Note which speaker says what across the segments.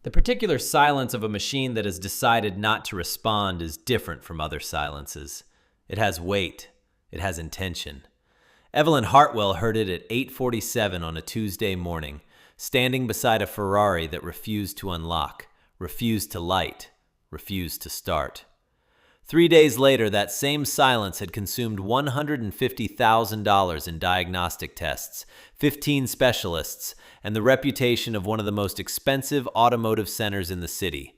Speaker 1: The particular silence of a machine that has decided not to respond is different from other silences. It has weight. It has intention. Evelyn Hartwell heard it at 8:47 on a Tuesday morning, standing beside a Ferrari that refused to unlock, refused to light, refused to start. 3 days later, that same silence had consumed $150,000 in diagnostic tests, 15 specialists, and the reputation of one of the most expensive automotive centers in the city.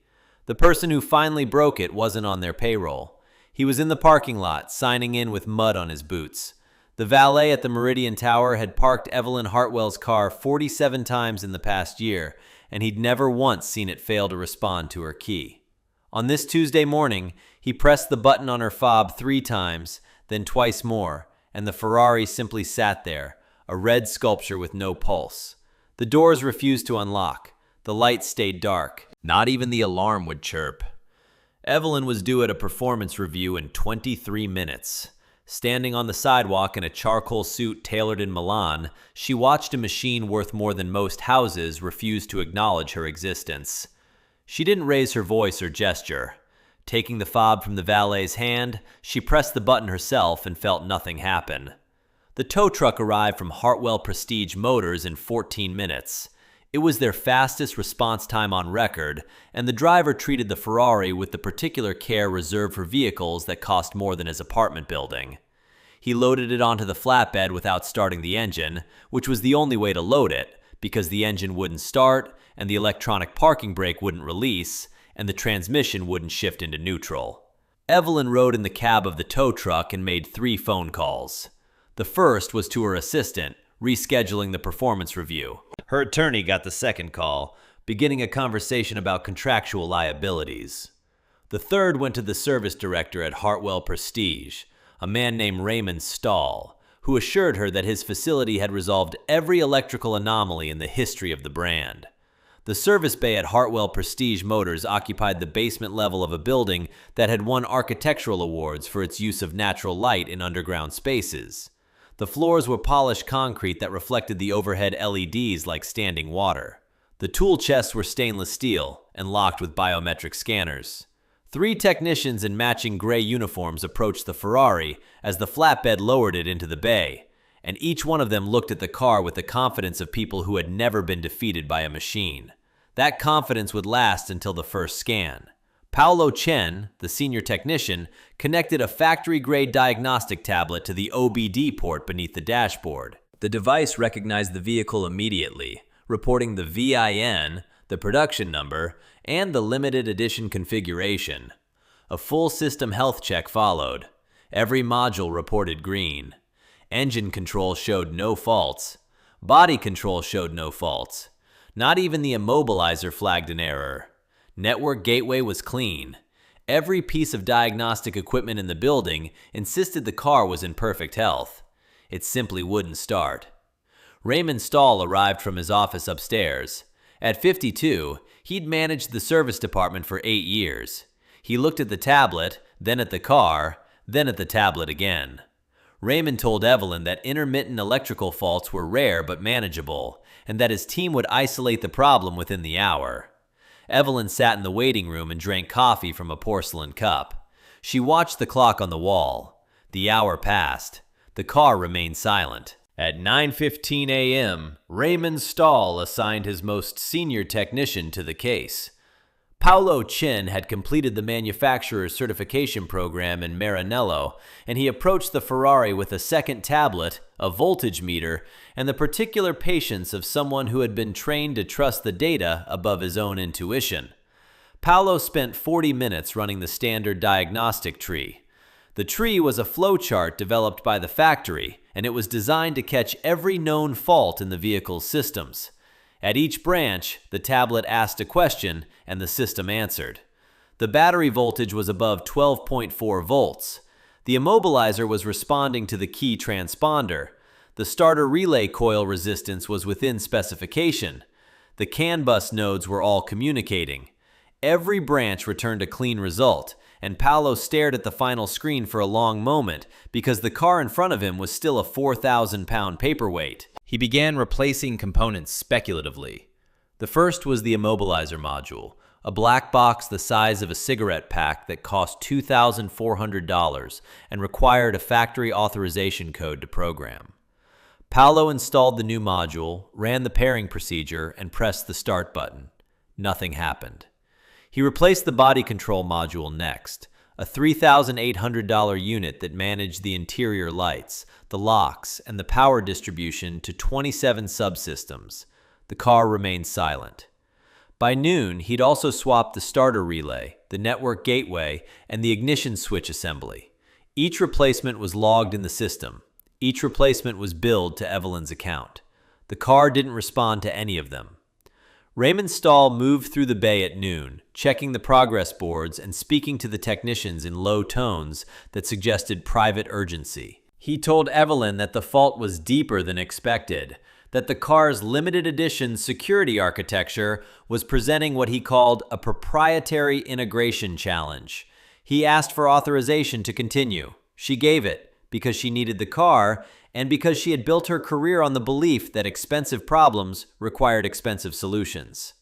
Speaker 1: The person who finally broke it wasn't on their payroll. He was in the parking lot, signing in with mud on his boots. The valet at the Meridian Tower had parked Evelyn Hartwell's car 47 times in the past year, and he'd never once seen it fail to respond to her key. On this Tuesday morning, he pressed the button on her fob 3 times, then twice more, and the Ferrari simply sat there, a red sculpture with no pulse. The doors refused to unlock. The lights stayed dark. Not even the alarm would chirp. Evelyn was due at a performance review in 23 minutes. Standing on the sidewalk in a charcoal suit tailored in Milan, she watched a machine worth more than most houses refuse to acknowledge her existence. She didn't raise her voice or gesture. Taking the fob from the valet's hand, she pressed the button herself and felt nothing happen. The tow truck arrived from Hartwell Prestige Motors in 14 minutes. It was their fastest response time on record, and the driver treated the Ferrari with the particular care reserved for vehicles that cost more than his apartment building. He loaded it onto the flatbed without starting the engine, which was the only way to load it, because the engine wouldn't start, and the electronic parking brake wouldn't release, and the transmission wouldn't shift into neutral. Evelyn rode in the cab of the tow truck and made 3 phone calls. The first was to her assistant, rescheduling the performance review. Her attorney got the second call, beginning a conversation about contractual liabilities. The third went to the service director at Hartwell Prestige, a man named Raymond Stahl, who assured her that his facility had resolved every electrical anomaly in the history of the brand. The service bay at Hartwell Prestige Motors occupied the basement level of a building that had won architectural awards for its use of natural light in underground spaces. The floors were polished concrete that reflected the overhead LEDs like standing water. The tool chests were stainless steel and locked with biometric scanners. 3 technicians in matching gray uniforms approached the Ferrari as the flatbed lowered it into the bay, and each one of them looked at the car with the confidence of people who had never been defeated by a machine. That confidence would last until the first scan. Paolo Chen, the senior technician, connected a factory-grade diagnostic tablet to the OBD port beneath the dashboard. The device recognized the vehicle immediately, reporting the VIN, the production number, and the limited edition configuration. A full system health check followed. Every module reported green. Engine control showed no faults. Body control showed no faults. Not even the immobilizer flagged an error. Network gateway was clean. Every piece of diagnostic equipment in the building insisted the car was in perfect health. It simply wouldn't start. Raymond Stahl arrived from his office upstairs. At 52, he'd managed the service department for 8 years. He looked at the tablet, then at the car, then at the tablet again. Raymond told Evelyn that intermittent electrical faults were rare but manageable, and that his team would isolate the problem within the hour. Evelyn sat in the waiting room and drank coffee from a porcelain cup. She watched the clock on the wall. The hour passed. The car remained silent. At 9:15 a.m., Raymond Stahl assigned his most senior technician to the case. Paolo Chen had completed the manufacturer's certification program in Maranello, and he approached the Ferrari with a second tablet, a voltage meter, and the particular patience of someone who had been trained to trust the data above his own intuition. Paolo spent 40 minutes running the standard diagnostic tree. The tree was a flowchart developed by the factory, and it was designed to catch every known fault in the vehicle's systems. At each branch, the tablet asked a question, and the system answered. The battery voltage was above 12.4 volts. The immobilizer was responding to the key transponder. The starter relay coil resistance was within specification. The CAN bus nodes were all communicating. Every branch returned a clean result, and Paolo stared at the final screen for a long moment because the car in front of him was still a 4,000-pound paperweight. He began replacing components speculatively. The first was the immobilizer module, a black box the size of a cigarette pack that cost $2,400 and required a factory authorization code to program. Paolo installed the new module, ran the pairing procedure, and pressed the start button. Nothing happened. He replaced the body control module next, a $3,800 unit that managed the interior lights, the locks, and the power distribution to 27 subsystems. The car remained silent. By noon, he'd also swapped the starter relay, the network gateway, and the ignition switch assembly. Each replacement was logged in the system. Each replacement was billed to Evelyn's account. The car didn't respond to any of them. Raymond Stahl moved through the bay at noon, checking the progress boards and speaking to the technicians in low tones that suggested private urgency. He told Evelyn that the fault was deeper than expected, that the car's limited edition security architecture was presenting what he called a proprietary integration challenge. He asked for authorization to continue. She gave it because she needed the car and because she had built her career on the belief that expensive problems required expensive solutions.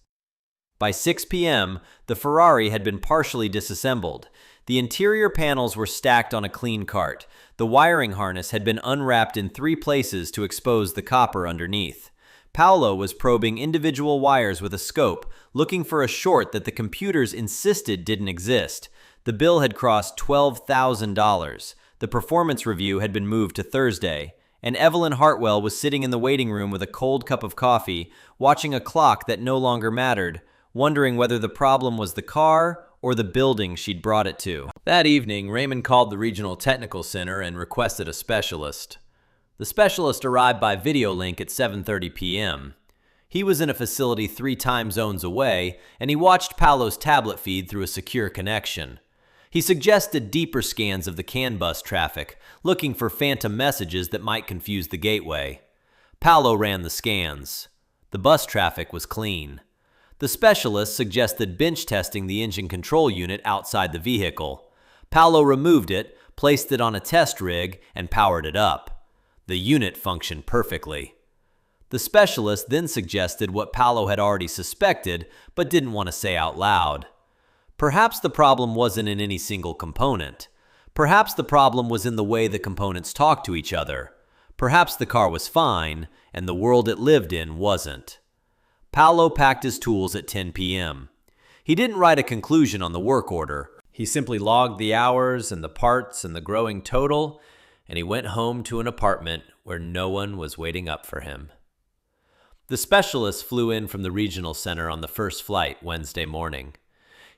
Speaker 1: By 6 p.m., the Ferrari had been partially disassembled. The interior panels were stacked on a clean cart. The wiring harness had been unwrapped in 3 places to expose the copper underneath. Paolo was probing individual wires with a scope, looking for a short that the computers insisted didn't exist. The bill had crossed $12,000. The performance review had been moved to Thursday, and Evelyn Hartwell was sitting in the waiting room with a cold cup of coffee, watching a clock that no longer mattered, wondering whether the problem was the car or the building she'd brought it to. That evening, Raymond called the Regional Technical Center and requested a specialist. The specialist arrived by video link at 7:30 p.m. He was in a facility 3 time zones away, and he watched Paolo's tablet feed through a secure connection. He suggested deeper scans of the CAN bus traffic, looking for phantom messages that might confuse the gateway. Paolo ran the scans. The bus traffic was clean. The specialist suggested bench testing the engine control unit outside the vehicle. Paolo removed it, placed it on a test rig, and powered it up. The unit functioned perfectly. The specialist then suggested what Paolo had already suspected, but didn't want to say out loud. Perhaps the problem wasn't in any single component. Perhaps the problem was in the way the components talked to each other. Perhaps the car was fine, and the world it lived in wasn't. Paolo packed his tools at 10 p.m. He didn't write a conclusion on the work order. He simply logged the hours and the parts and the growing total, and he went home to an apartment where no one was waiting up for him. The specialist flew in from the regional center on the first flight Wednesday morning.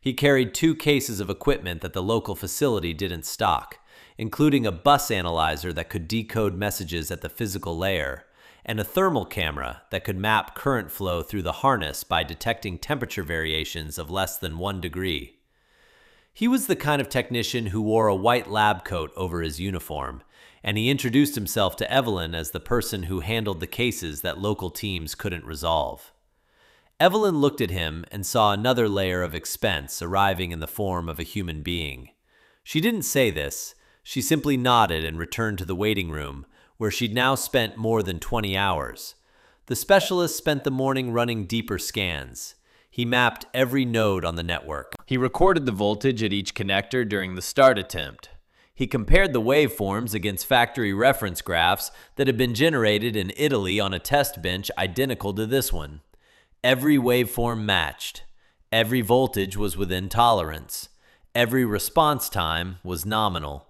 Speaker 1: He carried 2 cases of equipment that the local facility didn't stock, including a bus analyzer that could decode messages at the physical layer, and a thermal camera that could map current flow through the harness by detecting temperature variations of less than 1 degree. He was the kind of technician who wore a white lab coat over his uniform, and he introduced himself to Evelyn as the person who handled the cases that local teams couldn't resolve. Evelyn looked at him and saw another layer of expense arriving in the form of a human being. She didn't say this. She simply nodded and returned to the waiting room, where she'd now spent more than 20 hours. The specialist spent the morning running deeper scans. He mapped every node on the network. He recorded the voltage at each connector during the start attempt. He compared the waveforms against factory reference graphs that had been generated in Italy on a test bench identical to this one. Every waveform matched. Every voltage was within tolerance. Every response time was nominal.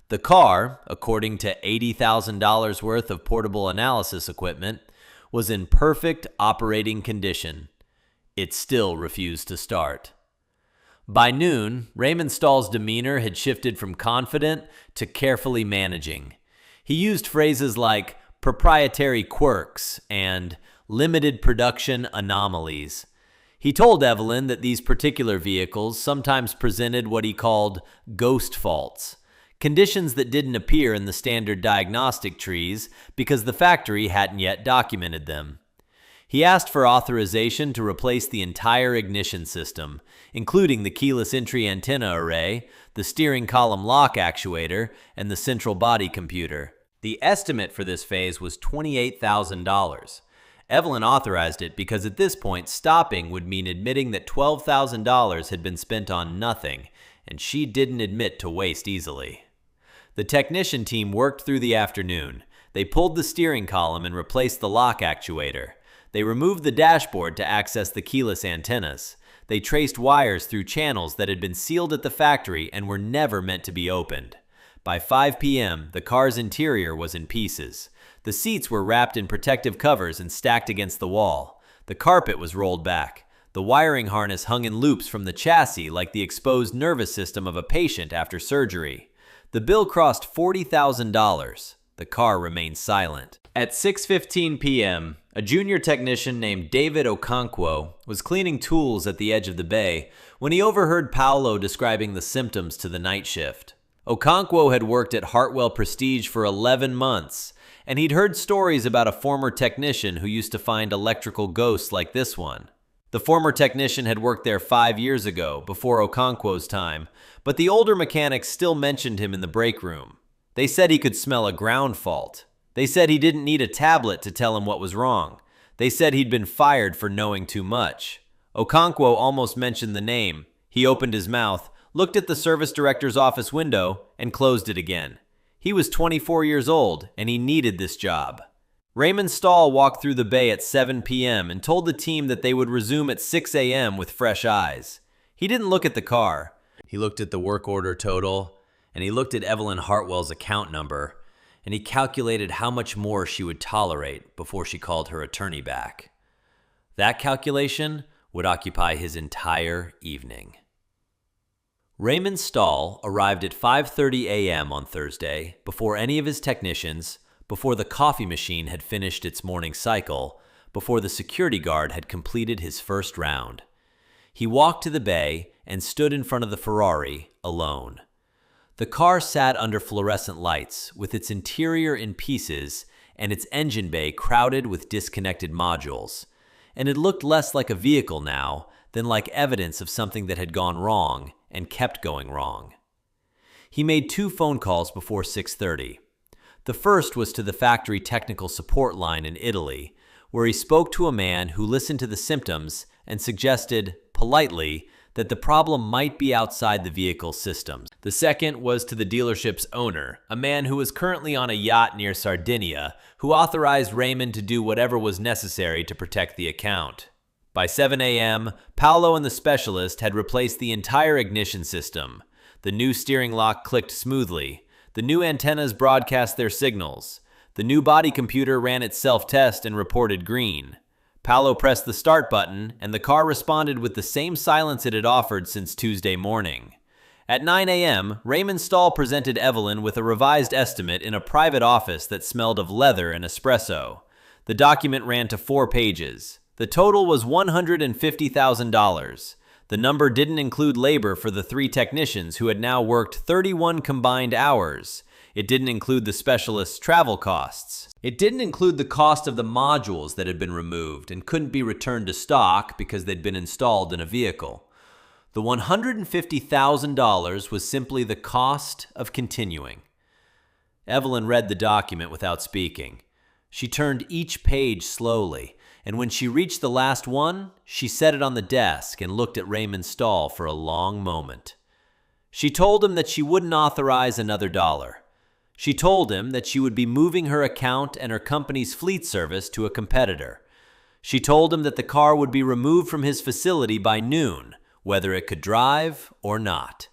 Speaker 1: The car, according to $80,000 worth of portable analysis equipment, was in perfect operating condition. It still refused to start. By noon, Raymond Stahl's demeanor had shifted from confident to carefully managing. He used phrases like proprietary quirks and limited production anomalies. He told Evelyn that these particular vehicles sometimes presented what he called ghost faults, conditions that didn't appear in the standard diagnostic trees because the factory hadn't yet documented them. He asked for authorization to replace the entire ignition system, including the keyless entry antenna array, the steering column lock actuator, and the central body computer. The estimate for this phase was $28,000. Evelyn authorized it because at this point, stopping would mean admitting that $12,000 had been spent on nothing, and she didn't admit to waste easily. The technician team worked through the afternoon. They pulled the steering column and replaced the lock actuator. They removed the dashboard to access the keyless antennas. They traced wires through channels that had been sealed at the factory and were never meant to be opened. By 5 p.m., the car's interior was in pieces. The seats were wrapped in protective covers and stacked against the wall. The carpet was rolled back. The wiring harness hung in loops from the chassis like the exposed nervous system of a patient after surgery. The bill crossed $40,000. The car remained silent. At 6:15 p.m., a junior technician named David Okonkwo was cleaning tools at the edge of the bay when he overheard Paolo describing the symptoms to the night shift. Okonkwo had worked at Hartwell Prestige for 11 months, and he'd heard stories about a former technician who used to find electrical ghosts like this one. The former technician had worked there 5 years ago, before Okonkwo's time, but the older mechanics still mentioned him in the break room. They said he could smell a ground fault. They said he didn't need a tablet to tell him what was wrong. They said he'd been fired for knowing too much. Okonkwo almost mentioned the name. He opened his mouth, looked at the service director's office window, and closed it again. He was 24 years old, and he needed this job. Raymond Stahl walked through the bay at 7 p.m. and told the team that they would resume at 6 a.m. with fresh eyes. He didn't look at the car. He looked at the work order total, and he looked at Evelyn Hartwell's account number, and he calculated how much more she would tolerate before she called her attorney back. That calculation would occupy his entire evening. Raymond Stahl arrived at 5:30 a.m. on Thursday, before any of his technicians, before the coffee machine had finished its morning cycle, before the security guard had completed his first round. He walked to the bay and stood in front of the Ferrari, alone. The car sat under fluorescent lights, with its interior in pieces and its engine bay crowded with disconnected modules, and it looked less like a vehicle now than like evidence of something that had gone wrong and kept going wrong. He made 2 phone calls before 6:30. The first was to the factory technical support line in Italy, where he spoke to a man who listened to the symptoms and suggested, politely, that the problem might be outside the vehicle systems. The second was to the dealership's owner, a man who was currently on a yacht near Sardinia, who authorized Raymond to do whatever was necessary to protect the account. By 7 a.m., Paolo and the specialist had replaced the entire ignition system. The new steering lock clicked smoothly. The new antennas broadcast their signals. The new body computer ran its self-test and reported green. Paolo pressed the start button, and the car responded with the same silence it had offered since Tuesday morning. At 9 a.m., Raymond Stahl presented Evelyn with a revised estimate in a private office that smelled of leather and espresso. The document ran to 4 pages. The total was $150,000. The number didn't include labor for the 3 technicians who had now worked 31 combined hours. It didn't include the specialist's travel costs. It didn't include the cost of the modules that had been removed and couldn't be returned to stock because they'd been installed in a vehicle. The $150,000 was simply the cost of continuing. Evelyn read the document without speaking. She turned each page slowly, and when she reached the last one, she set it on the desk and looked at Raymond Stahl for a long moment. She told him that she wouldn't authorize another dollar. She told him that she would be moving her account and her company's fleet service to a competitor. She told him that the car would be removed from his facility by noon, whether it could drive or not.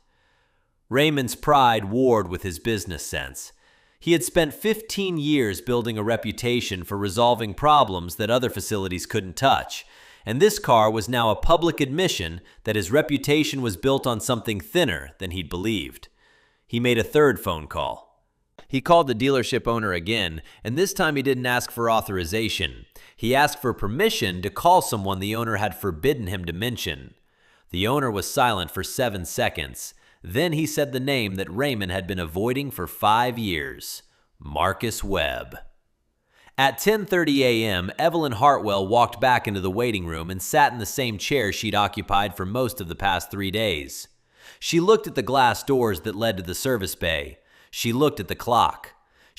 Speaker 1: Raymond's pride warred with his business sense. He had spent 15 years building a reputation for resolving problems that other facilities couldn't touch, and this car was now a public admission that his reputation was built on something thinner than he'd believed. He made a 3rd phone call. He called the dealership owner again, and this time he didn't ask for authorization. He asked for permission to call someone the owner had forbidden him to mention. The owner was silent for 7 seconds. Then he said the name that Raymond had been avoiding for 5 years, Marcus Webb. At 10:30 a.m., Evelyn Hartwell walked back into the waiting room and sat in the same chair she'd occupied for most of the past 3 days. She looked at the glass doors that led to the service bay. She looked at the clock.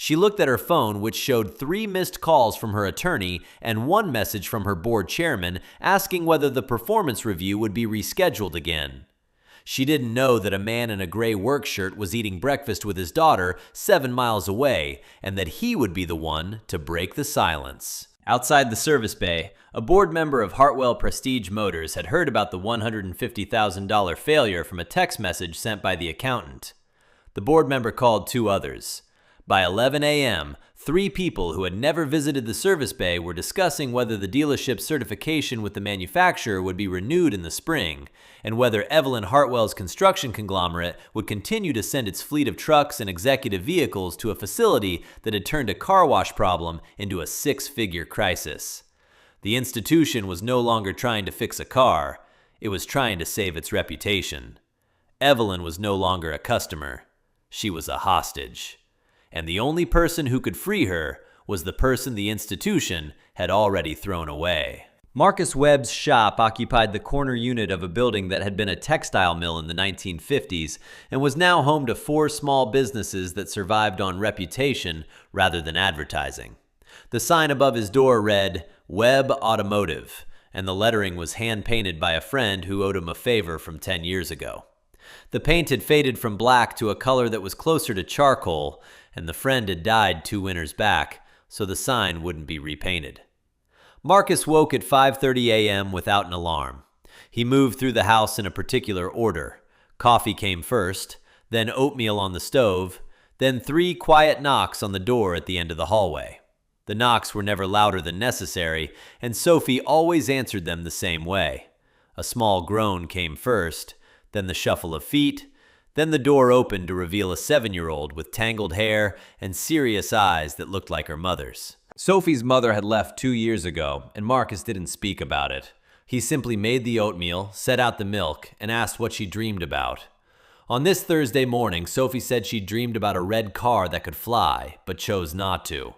Speaker 1: She looked at her phone, which showed 3 missed calls from her attorney and 1 message from her board chairman asking whether the performance review would be rescheduled again. She didn't know that a man in a gray work shirt was eating breakfast with his daughter 7 miles away, and that he would be the one to break the silence. Outside the service bay, a board member of Hartwell Prestige Motors had heard about the $150,000 failure from a text message sent by the accountant. The board member called 2 others. By 11 a.m., 3 people who had never visited the service bay were discussing whether the dealership's certification with the manufacturer would be renewed in the spring, and whether Evelyn Hartwell's construction conglomerate would continue to send its fleet of trucks and executive vehicles to a facility that had turned a car wash problem into a 6-figure crisis. The institution was no longer trying to fix a car, it was trying to save its reputation. Evelyn was no longer a customer, she was a hostage. And the only person who could free her was the person the institution had already thrown away. Marcus Webb's shop occupied the corner unit of a building that had been a textile mill in the 1950s and was now home to 4 small businesses that survived on reputation rather than advertising. The sign above his door read, "Webb Automotive," and the lettering was hand-painted by a friend who owed him a favor from 10 years ago. The paint had faded from black to a color that was closer to charcoal, and the friend had died 2 winters back, so the sign wouldn't be repainted. Marcus woke at 5:30 a.m. without an alarm. He moved through the house in a particular order. Coffee came first, then oatmeal on the stove, then 3 quiet knocks on the door at the end of the hallway. The knocks were never louder than necessary, and Sophie always answered them the same way. A small groan came first, then the shuffle of feet, then the door opened to reveal a 7-year-old with tangled hair and serious eyes that looked like her mother's. Sophie's mother had left 2 years ago, and Marcus didn't speak about it. He simply made the oatmeal, set out the milk, and asked what she dreamed about. On this Thursday morning, Sophie said she dreamed about a red car that could fly, but chose not to.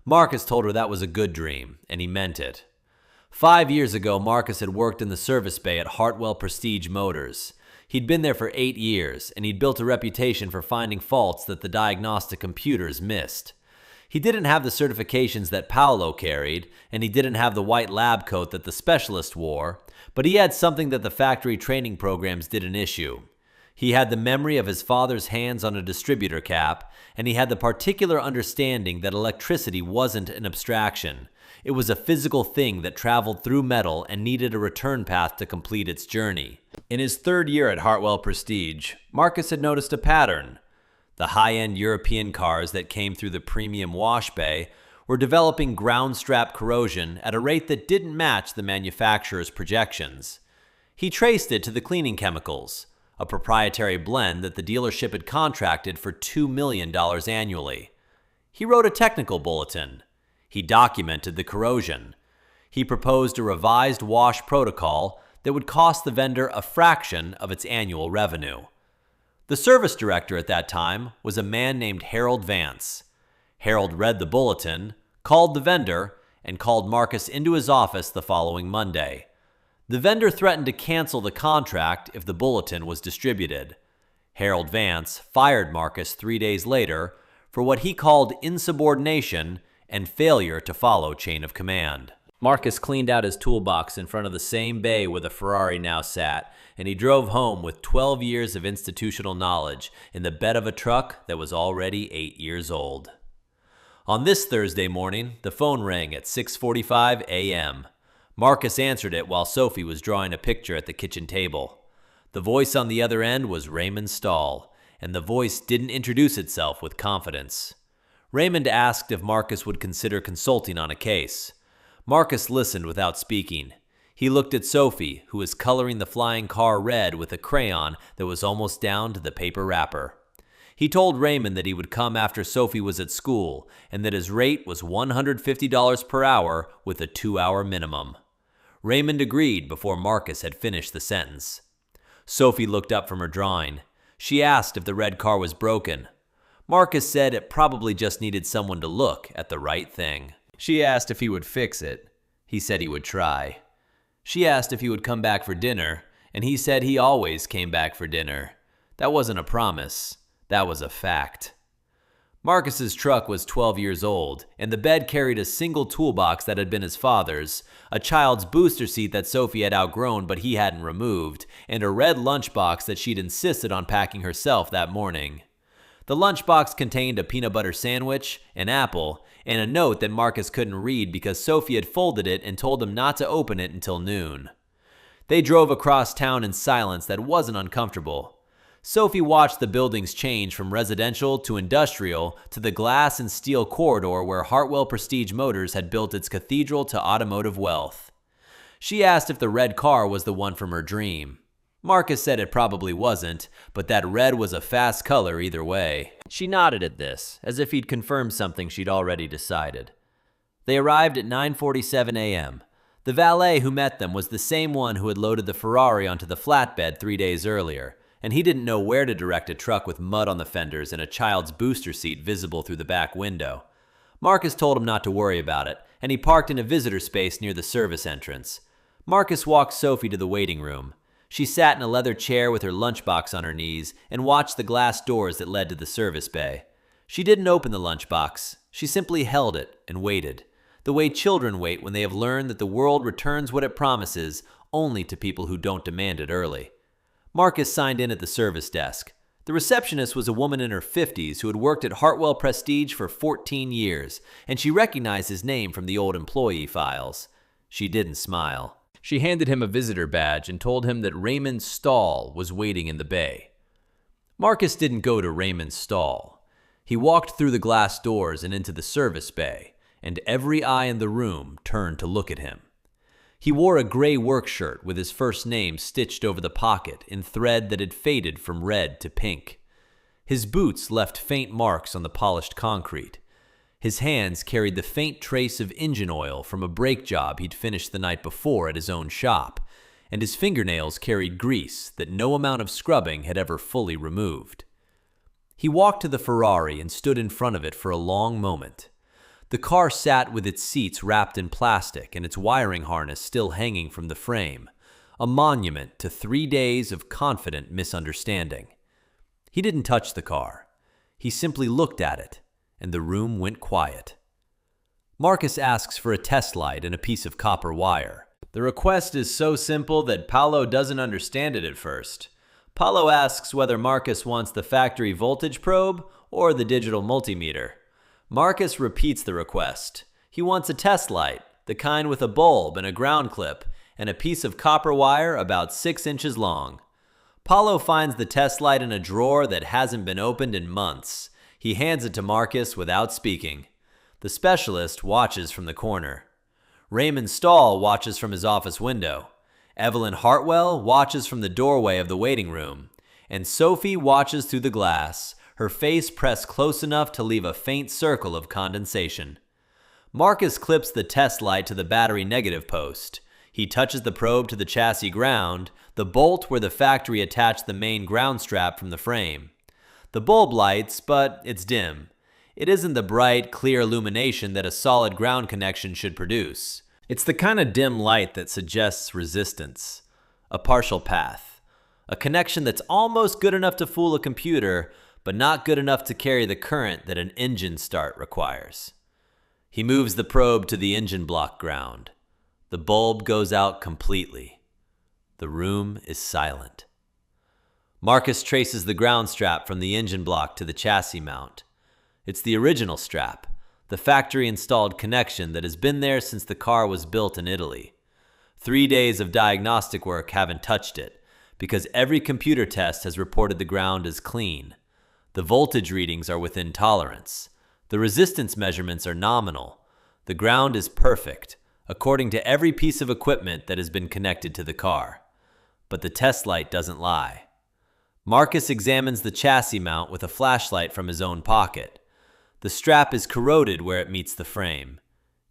Speaker 1: Marcus told her that was a good dream, and he meant it. 5 years ago, Marcus had worked in the service bay at Hartwell Prestige Motors. He'd been there for 8 years, and he'd built a reputation for finding faults that the diagnostic computers missed. He didn't have the certifications that Paolo carried, and he didn't have the white lab coat that the specialist wore, but he had something that the factory training programs didn't issue. He had the memory of his father's hands on a distributor cap, and he had the particular understanding that electricity wasn't an abstraction. It was a physical thing that traveled through metal and needed a return path to complete its journey. In his 3rd year at Hartwell Prestige, Marcus had noticed a pattern. The high-end European cars that came through the premium wash bay were developing ground strap corrosion at a rate that didn't match the manufacturer's projections. He traced it to the cleaning chemicals, a proprietary blend that the dealership had contracted for $2 million annually. He wrote a technical bulletin. He documented the corrosion. He proposed a revised wash protocol that would cost the vendor a fraction of its annual revenue. The service director at that time was a man named Harold Vance. Harold read the bulletin, called the vendor, and called Marcus into his office the following Monday. The vendor threatened to cancel the contract if the bulletin was distributed. Harold Vance fired Marcus 3 days later for what he called insubordination and failure to follow chain of command. Marcus cleaned out his toolbox in front of the same bay where the Ferrari now sat, and he drove home with 12 years of institutional knowledge in the bed of a truck that was already 8 years old. On this Thursday morning, the phone rang at 6:45 a.m. Marcus answered it while Sophie was drawing a picture at the kitchen table. The voice on the other end was Raymond Stahl, and the voice didn't introduce itself with confidence. Raymond asked if Marcus would consider consulting on a case. Marcus listened without speaking. He looked at Sophie, who was coloring the flying car red with a crayon that was almost down to the paper wrapper. He told Raymond that he would come after Sophie was at school, and that his rate was $150 per hour with a 2-hour minimum. Raymond agreed before Marcus had finished the sentence. Sophie looked up from her drawing. She asked if the red car was broken. Marcus said it probably just needed someone to look at the right thing. She asked if he would fix it. He said he would try. She asked if he would come back for dinner, and he said he always came back for dinner. That wasn't a promise. That was a fact. Marcus's truck was 12 years old, and the bed carried a single toolbox that had been his father's, a child's booster seat that Sophie had outgrown but he hadn't removed, and a red lunchbox that she'd insisted on packing herself that morning. The lunchbox contained a peanut butter sandwich, an apple, and a note that Marcus couldn't read because Sophie had folded it and told him not to open it until noon. They drove across town in silence that wasn't uncomfortable. Sophie watched the buildings change from residential to industrial to the glass and steel corridor where Hartwell Prestige Motors had built its cathedral to automotive wealth. She asked if the red car was the one from her dream. Marcus said it probably wasn't, but that red was a fast color either way. She nodded at this, as if he'd confirmed something she'd already decided. They arrived at 9:47 a.m. The valet who met them was the same one who had loaded the Ferrari onto the flatbed 3 days earlier, and he didn't know where to direct a truck with mud on the fenders and a child's booster seat visible through the back window. Marcus told him not to worry about it, and he parked in a visitor space near the service entrance. Marcus walked Sophie to the waiting room. She sat in a leather chair with her lunchbox on her knees and watched the glass doors that led to the service bay. She didn't open the lunchbox. She simply held it and waited, the way children wait when they have learned that the world returns what it promises only to people who don't demand it early. Marcus signed in at the service desk. The receptionist was a woman in her 50s who had worked at Hartwell Prestige for 14 years, and she recognized his name from the old employee files. She didn't smile. She handed him a visitor badge and told him that Raymond Stahl was waiting in the bay. Marcus didn't go to Raymond's stall. He walked through the glass doors and into the service bay, and every eye in the room turned to look at him. He wore a gray work shirt with his first name stitched over the pocket in thread that had faded from red to pink. His boots left faint marks on the polished concrete. His hands carried the faint trace of engine oil from a brake job he'd finished the night before at his own shop, and his fingernails carried grease that no amount of scrubbing had ever fully removed. He walked to the Ferrari and stood in front of it for a long moment. The car sat with its seats wrapped in plastic and its wiring harness still hanging from the frame, a monument to 3 days of confident misunderstanding. He didn't touch the car. He simply looked at it, and the room went quiet. Marcus asks for a test light and a piece of copper wire. The request is so simple that Paolo doesn't understand it at first. Paolo asks whether Marcus wants the factory voltage probe or the digital multimeter. Marcus repeats the request. He wants a test light, the kind with a bulb and a ground clip, and a piece of copper wire about 6 inches long. Paolo finds the test light in a drawer that hasn't been opened in months. He hands it to Marcus without speaking. The specialist watches from the corner. Raymond Stahl watches from his office window. Evelyn Hartwell watches from the doorway of the waiting room. And Sophie watches through the glass, her face pressed close enough to leave a faint circle of condensation. Marcus clips the test light to the battery negative post. He touches the probe to the chassis ground, the bolt where the factory attached the main ground strap from the frame. The bulb lights, but it's dim. It isn't the bright, clear illumination that a solid ground connection should produce. It's the kind of dim light that suggests resistance, a partial path, a connection that's almost good enough to fool a computer, but not good enough to carry the current that an engine start requires. He moves the probe to the engine block ground. The bulb goes out completely. The room is silent. Marcus traces the ground strap from the engine block to the chassis mount. It's the original strap, the factory-installed connection that has been there since the car was built in Italy. 3 days of diagnostic work haven't touched it, because every computer test has reported the ground as clean. The voltage readings are within tolerance. The resistance measurements are nominal. The ground is perfect, according to every piece of equipment that has been connected to the car. But the test light doesn't lie. Marcus examines the chassis mount with a flashlight from his own pocket. The strap is corroded where it meets the frame.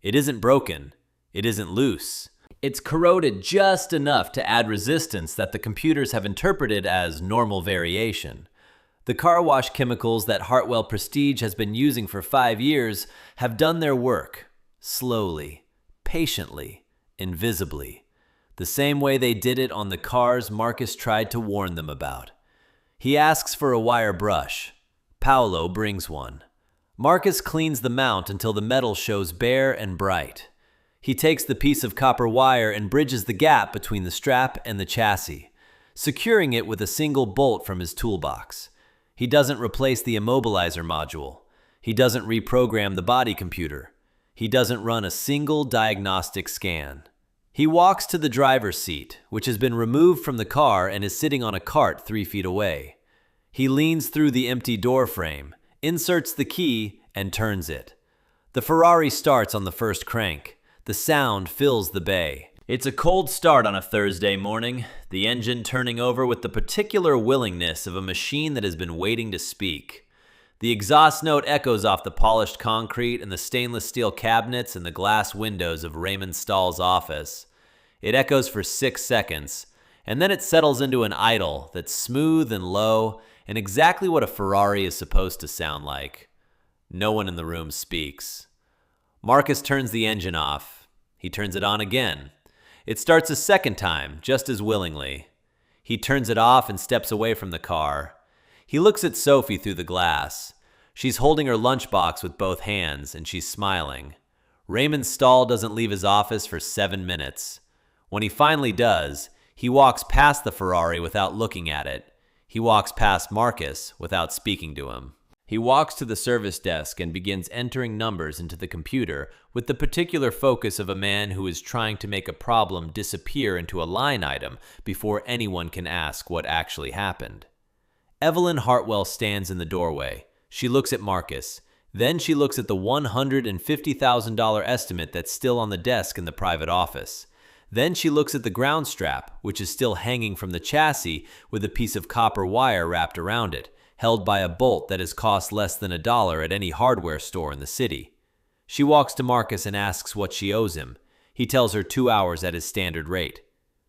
Speaker 1: It isn't broken. It isn't loose. It's corroded just enough to add resistance that the computers have interpreted as normal variation. The car wash chemicals that Hartwell Prestige has been using for 5 years have done their work, slowly, patiently, invisibly, the same way they did it on the cars Marcus tried to warn them about. He asks for a wire brush. Paolo brings one. Marcus cleans the mount until the metal shows bare and bright. He takes the piece of copper wire and bridges the gap between the strap and the chassis, securing it with a single bolt from his toolbox. He doesn't replace the immobilizer module. He doesn't reprogram the body computer. He doesn't run a single diagnostic scan. He walks to the driver's seat, which has been removed from the car and is sitting on a cart 3 feet away. He leans through the empty door frame, inserts the key, and turns it. The Ferrari starts on the first crank. The sound fills the bay. It's a cold start on a Thursday morning, the engine turning over with the particular willingness of a machine that has been waiting to speak. The exhaust note echoes off the polished concrete and the stainless steel cabinets and the glass windows of Raymond Stahl's office. It echoes for 6 seconds, and then it settles into an idle that's smooth and low and exactly what a Ferrari is supposed to sound like. No one in the room speaks. Marcus turns the engine off. He turns it on again. It starts a second time, just as willingly. He turns it off and steps away from the car. He looks at Sophie through the glass. She's holding her lunchbox with both hands, and she's smiling. Raymond Stahl doesn't leave his office for 7 minutes. When he finally does, he walks past the Ferrari without looking at it. He walks past Marcus without speaking to him. He walks to the service desk and begins entering numbers into the computer with the particular focus of a man who is trying to make a problem disappear into a line item before anyone can ask what actually happened. Evelyn Hartwell stands in the doorway. She looks at Marcus. Then she looks at the $150,000 estimate that's still on the desk in the private office. Then she looks at the ground strap, which is still hanging from the chassis with a piece of copper wire wrapped around it, held by a bolt that has cost less than $1 at any hardware store in the city. She walks to Marcus and asks what she owes him. He tells her 2 hours at his standard rate.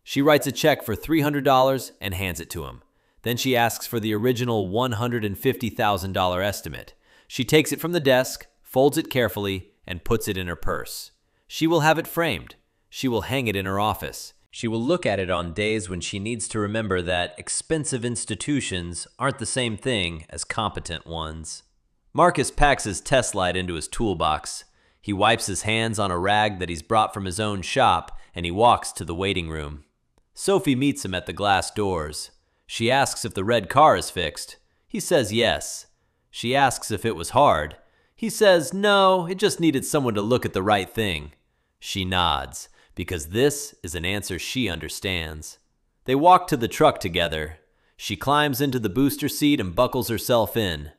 Speaker 1: She writes a check for $300 and hands it to him. Then she asks for the original $150,000 estimate. She takes it from the desk, folds it carefully, and puts it in her purse. She will have it framed. She will hang it in her office. She will look at it on days when she needs to remember that expensive institutions aren't the same thing as competent ones. Marcus packs his test light into his toolbox. He wipes his hands on a rag that he's brought from his own shop, and he walks to the waiting room. Sophie meets him at the glass doors. She asks if the red car is fixed. He says yes. She asks if it was hard. He says no, it just needed someone to look at the right thing. She nods, because this is an answer she understands. They walk to the truck together. She climbs into the booster seat and buckles herself in.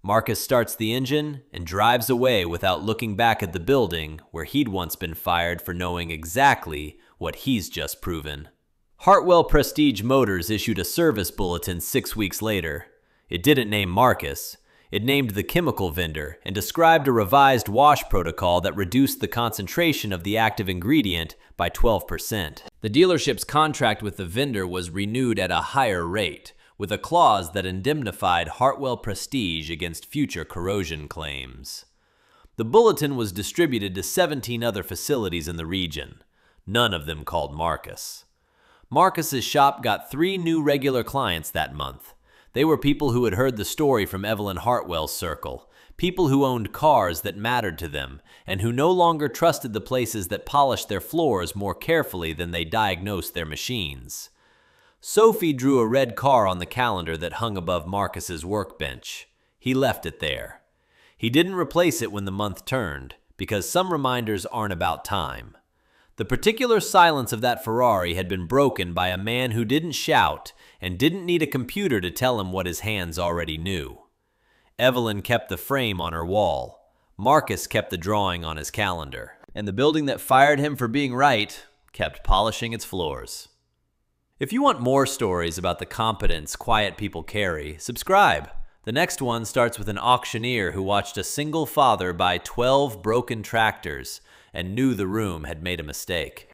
Speaker 1: Marcus starts the engine and drives away without looking back at the building where he'd once been fired for knowing exactly what he's just proven. Hartwell Prestige Motors issued a service bulletin 6 weeks later. It didn't name Marcus. It named the chemical vendor and described a revised wash protocol that reduced the concentration of the active ingredient by 12%. The dealership's contract with the vendor was renewed at a higher rate, with a clause that indemnified Hartwell Prestige against future corrosion claims. The bulletin was distributed to 17 other facilities in the region, none of them called Marcus. Marcus's shop got 3 new regular clients that month. They were people who had heard the story from Evelyn Hartwell's circle, people who owned cars that mattered to them, and who no longer trusted the places that polished their floors more carefully than they diagnosed their machines. Sophie drew a red car on the calendar that hung above Marcus's workbench. He left it there. He didn't replace it when the month turned, because some reminders aren't about time. The particular silence of that Ferrari had been broken by a man who didn't shout and didn't need a computer to tell him what his hands already knew. Evelyn kept the frame on her wall. Marcus kept the drawing on his calendar. And the building that fired him for being right kept polishing its floors. If you want more stories about the competence quiet people carry, subscribe. The next one starts with an auctioneer who watched a single father buy 12 broken tractors and knew the room had made a mistake.